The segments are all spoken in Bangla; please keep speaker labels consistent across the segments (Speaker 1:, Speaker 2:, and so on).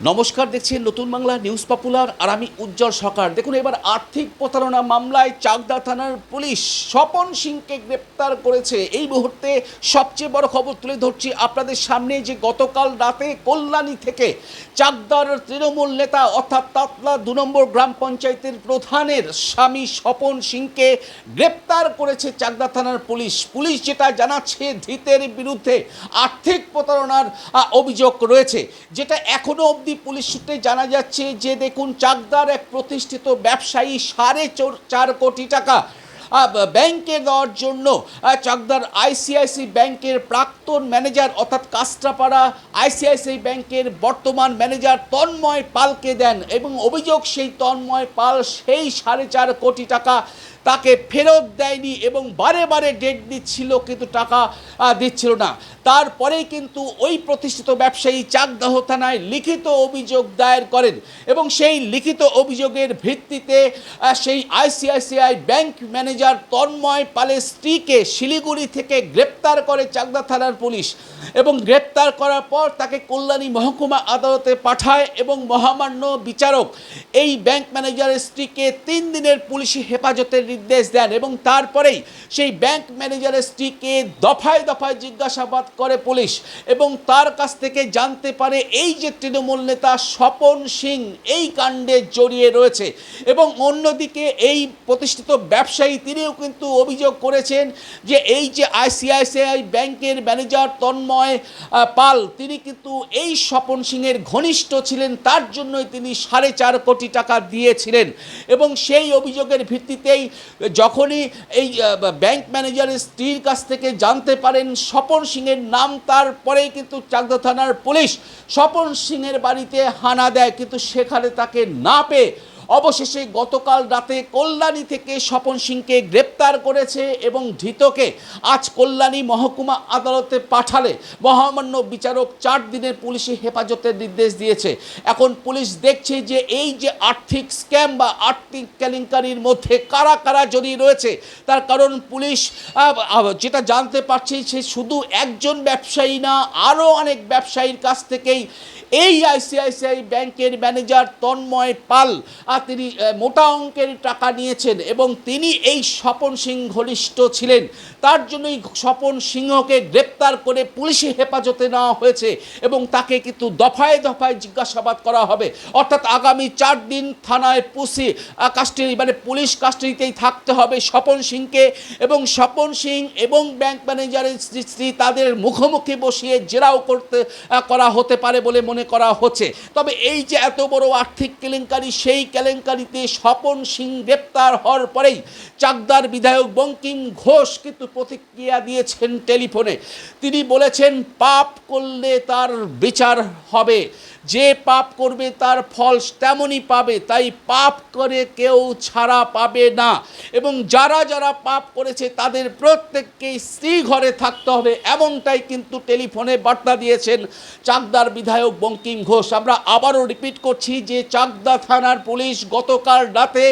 Speaker 1: নমস্কার, দেখছেন নতুন বাংলা নিউজ পপুলার আর আমি উজ্জ্বল সরকার। দেখুন, এবার আর্থিক প্রতারণা মামলায় চাকদা থানার পুলিশ স্বপন সিংকে গ্রেপ্তার করেছে। এই মুহূর্তে সবচেয়ে বড় খবর তুলে ধরছি আপনাদের সামনে যে গতকাল রাতে কল্যাণী থেকে চাকদার তৃণমূল নেতা অর্থাৎ তাতলা ২ নম্বর গ্রাম পঞ্চায়েতের প্রধানের স্বামী স্বপন সিংকে গ্রেপ্তার করেছে চাকদা থানার পুলিশ। পুলিশ যেটা জানাচ্ছে, ধৃতের বিরুদ্ধে আর্থিক প্রতারণার অভিযোগ রয়েছে, যেটা এখনও অবধি পুলিশ সূত্রে জানা যাচ্ছে যে দেখুন, চাকদার এক প্রতিষ্ঠিত ব্যবসায়ী ৪.৫ কোটি টাকা ব্যাংকে দেওয়ার জন্য চাকদার আইসিআইসি ব্যাংকের প্রাক্তন ম্যানেজার অর্থাৎ কাস্ট্রাপাড়া আইসিআইসি ব্যাংকের বর্তমান ম্যানেজার তন্ময় পালকে দেন এবং অভিযোগ সেই তন্ময় পাল সেই ৪.৫ কোটি টাকা তাকে ফেরত দেয়নি এবং বারে বারে ডেট দিচ্ছিল, কিন্তু টাকা দিচ্ছিল না। তারপরেই কিন্তু ওই প্রতিষ্ঠিত ব্যবসায়ী চাকদাহ থানায় লিখিত অভিযোগ দায়ের করেন এবং সেই লিখিত অভিযোগের ভিত্তিতে সেই আইসিআইসিআই ব্যাংক ম্যানেজার তন্ময় পালের স্ত্রীকে শিলিগুড়ি থেকে গ্রেপ্তার করে চাকদা থানার পুলিশ এবং গ্রেপ্তার করার পর তাকে কল্যাণী মহকুমা আদালতে পাঠায় এবং মহামান্য বিচারক এই ব্যাংক ম্যানেজারের স্ত্রীকে ৩ দিনের পুলিশি হেফাজতের নির্দেশ দেন এবং তারপরেই সেই ব্যাংক ম্যানেজারের স্ত্রীকে দফায় দফায় জিজ্ঞাসাবাদ করে পুলিশ এবং তার কাছ থেকে জানতে পারে এই যে তৃণমূল নেতা স্বপন সিং এই কাণ্ডে জড়িয়ে রয়েছে। এবং অন্যদিকে এই প্রতিষ্ঠিত ব্যবসায়ী তিনিও কিন্তু অভিযোগ করেছেন যে এই যে আইসিআইসিআই ব্যাংকের ম্যানেজার তন্ময় পাল তিনি কিন্তু এই স্বপন সিংয়ের ঘনিষ্ঠ ছিলেন, তার জন্যই তিনি ৪.৫ কোটি টাকা দিয়েছিলেন এবং সেই অভিযোগের ভিত্তিতেই যখনই এই ব্যাংক ম্যানেজারের স্ত্রীর কাছ থেকে জানতে পারেন স্বপন সিংয়ের নাম, তারপরেই কিন্তু চাকদা থানার পুলিশ স্বপন সিংয়ের বাড়িতে হানা দেয়, কিন্তু সেখানে তাকে না পেয়ে অবশেষে গতকাল রাতে কল্যাণী থেকে স্বপন সিংকে গ্রেপ্তার করেছে এবং ধৃতকে আজ কল্যাণী মহকুমা আদালতে পাঠালে মহামান্য বিচারক ৪ দিনের পুলিশি হেফাজতের নির্দেশ দিয়েছে। এখন পুলিশ দেখছে যে এই যে আর্থিক স্ক্যাম বা আর্থিক কেলেঙ্কারির মধ্যে কারা কারা জড়িয়ে রয়েছে, তার কারণ পুলিশ যেটা জানতে পারছে সে শুধু একজন ব্যবসায়ী না, আরও অনেক ব্যবসায়ীর কাছ থেকেই এই আইসিআইসিআই ব্যাংকের ম্যানেজার তন্ময় পাল তিনি মোটা অঙ্কের টাকা নিয়েছেন এবং তিনি এই স্বপন সিং ঘনিষ্ঠ ছিলেন, তার জন্যই স্বপন সিংহকে গ্রেপ্তার করে পুলিশি হেফাজতে নেওয়া হয়েছে এবং তাকে কিন্তু দফায় দফায় জিজ্ঞাসাবাদ করা হবে। অর্থাৎ আগামী ৪ দিন থানায় কাস্টাডি মানে পুলিশ কাস্টাডিতেই থাকতে হবে স্বপন সিংকে এবং স্বপন সিং এবং ব্যাংক ম্যানেজারের স্ত্রী তাদের মুখোমুখি বসিয়ে জেরাও করা হতে পারে বলে মনে করা হচ্ছে। তবে এই যে এত বড় আর্থিক কেলেঙ্কারি, সেই কেলেঙ্কারিতে স্বপন সিং গ্রেপ্তার হওয়ার পরেই চাকদার বিধায়ক বঙ্কিম ঘোষ কিন্তু প্রতিক্রিয়া দিয়েছেন টেলিফোনে। তিনি বলেছেন পাপ করলে তার বিচার হবে, যে পাপ করবে তার ফল তেমনই পাবে, তাই পাপ করে কেউ ছাড়া পাবে না এবং যারা যারা পাপ করেছে তাদের প্রত্যেককেই স্ত্রী ঘরে থাকতে হবে, এমনটাই কিন্তু টেলিফোনে বার্তা দিয়েছেন চাকদার বিধায়ক বঙ্কিম ঘোষ। আমরা আবারও রিপিট করছি যে চাকদা থানার পুলিশ গতকাল রাতে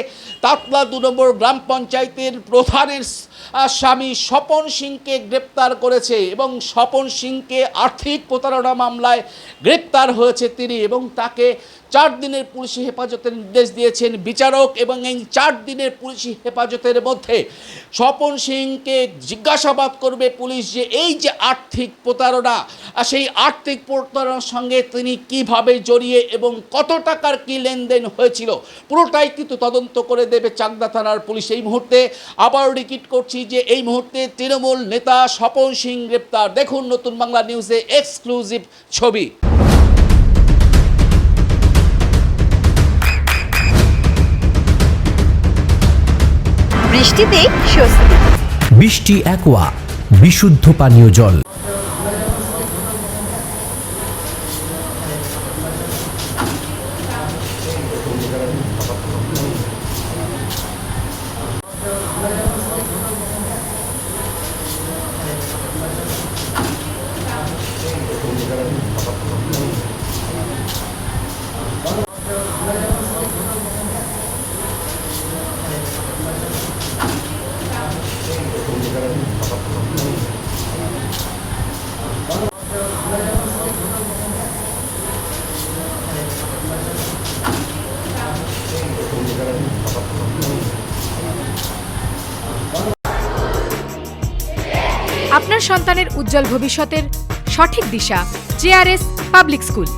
Speaker 1: তাতলা ২ নম্বর গ্রাম পঞ্চায়েতের প্রধানের স্বামী স্বপন সিংকে গ্রেপ্তার করেছে এবং স্বপন সিংকে আর্থিক প্রতারণা মামলায় গ্রেপ্তার হয়েছে তিনি এবং তাকে ৪ দিনের পুলিশি হেফাজতের নির্দেশ দিয়েছেন বিচারক এবং এই ৪ দিনের পুলিশি হেফাজতের মধ্যে স্বপন সিংকে জিজ্ঞাসাবাদ করবে পুলিশ যে এই যে আর্থিক প্রতারণা, সেই আর্থিক প্রতারণার সঙ্গে তিনি কিভাবে জড়িয়ে এবং কত টাকার কি লেনদেন হয়েছিল, পুরোটাই কিন্তু তদন্ত করে দেবে চাকদা থানার পুলিশ। এই মুহূর্তে আবার রিপিট করছি যে এই মুহূর্তে তৃণমূল নেতা স্বপন সিং গ্রেপ্তার। দেখুন নতুন বাংলা নিউজে এক্সক্লুসিভ ছবি।
Speaker 2: বৃষ্টিতে স্বস্তি।
Speaker 3: বৃষ্টি অ্যাকোয়া বিশুদ্ধ পানীয় জল।
Speaker 2: সন্তানের উজ্জ্বল ভবিষ্যতের সঠিক দিশা JRS public school.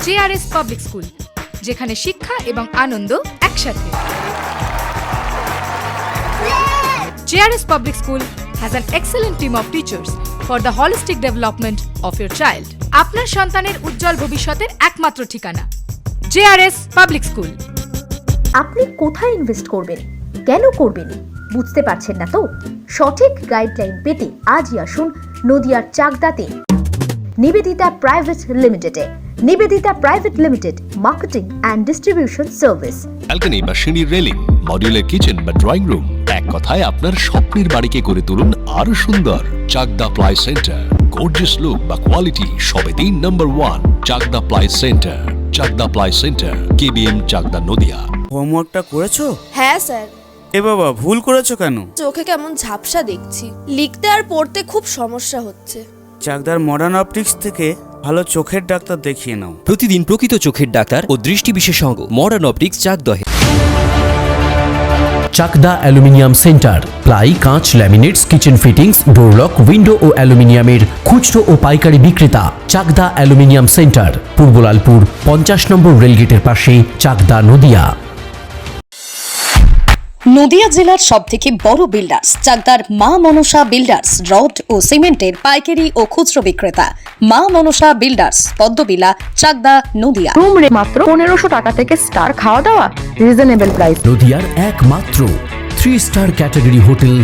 Speaker 2: JRS public school, যেখানে শিক্ষা এবং আনন্দ একসাথে। JRS Public School has an excellent team of teachers for the holistic development of your child. আপনার সন্তানের উজ্জ্বল ভবিষ্যতের একমাত্র ঠিকানা JRS Public School।
Speaker 4: আপনি কোথায় ইনভেস্ট করবেন, কেন করবেন বুঝতে পারছেন না তো? সঠিক গাইডলাইন পেতে আজই আসুন নদিয়ার চাকদাতে নিবেদিতা প্রাইভেট লিমিটেডে। Nivedita private limited, marketing and distribution service.
Speaker 5: Balcony বা সিঁড়ির রেলিং, মডিউলার কিচেন বা ড্রয়িং রুম, এক কথায় আপনার স্বপ্নের বাড়িকে করে তুলুন আরো সুন্দর। Chakdah ply centre, gorgeous look বা কোয়ালিটি সবে 3 নম্বর 1 Chakdah ply centre. Chakdah ply centre, KBM Chakdah Nadia.
Speaker 6: হোমওয়ার্কটা করেছো?
Speaker 7: হ্যাঁ স্যার।
Speaker 6: এ বাবা, ভুল করেছো কেন?
Speaker 7: চোখে কেমন ঝাপসা দেখছি, লিখতে আর পড়তে খুব সমস্যা হচ্ছে।
Speaker 6: চাকদার মডার্ন অপটিক্স থেকে ভালো চোখের ডাক্তার দেখিয়ে নাও।
Speaker 8: প্রতিদিন প্রকৃত চোখের ডাক্তার ও দৃষ্টি বিশেষজ্ঞ মডার্ন অপটিক্স চাকদহে।
Speaker 3: চাকদা অ্যালুমিনিয়াম সেন্টার, প্লাই, কাঁচ, laminates, kitchen fittings, door lock, window ও অ্যালুমিনিয়ামের খুচরো ও পাইকারি বিক্রেতা। চাকদা অ্যালুমিনিয়াম সেন্টার, পূর্বলালপুর 50 নম্বর রেলগেটের পাশে, চাকদা, নদিয়া।
Speaker 9: নদিয়া জেলার সবথেকে বড় বিল্ডার্স চাকদার মা মনসা বিল্ডার্স, রড ও সিমেন্টের পাইকারি ও খুচরো বিক্রেতা। মা মনসা বিল্ডার্স, পদ্মবিলা, চাকদা, নদিয়া।
Speaker 4: রুম রে মাত্র 1500 টাকা থেকে স্টার, খাওয়া দাওয়া রিজনেবল প্রাইস।
Speaker 3: নদিয়ার একমাত্র 3 স্টার ক্যাটাগরি হোটেল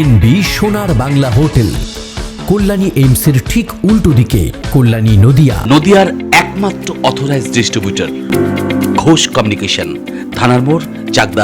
Speaker 3: NB সোনার বাংলা হোটেল, কল্যাণী এইমসের ঠিক উল্টো দিকে, কল্যাণী, নদিয়া।
Speaker 1: নদিয়ার একমাত্র অথরাইজড ডিস্ট্রিবিউটর ঘোষ কমিউনিকেশন, থানার মোড়, চাকদা,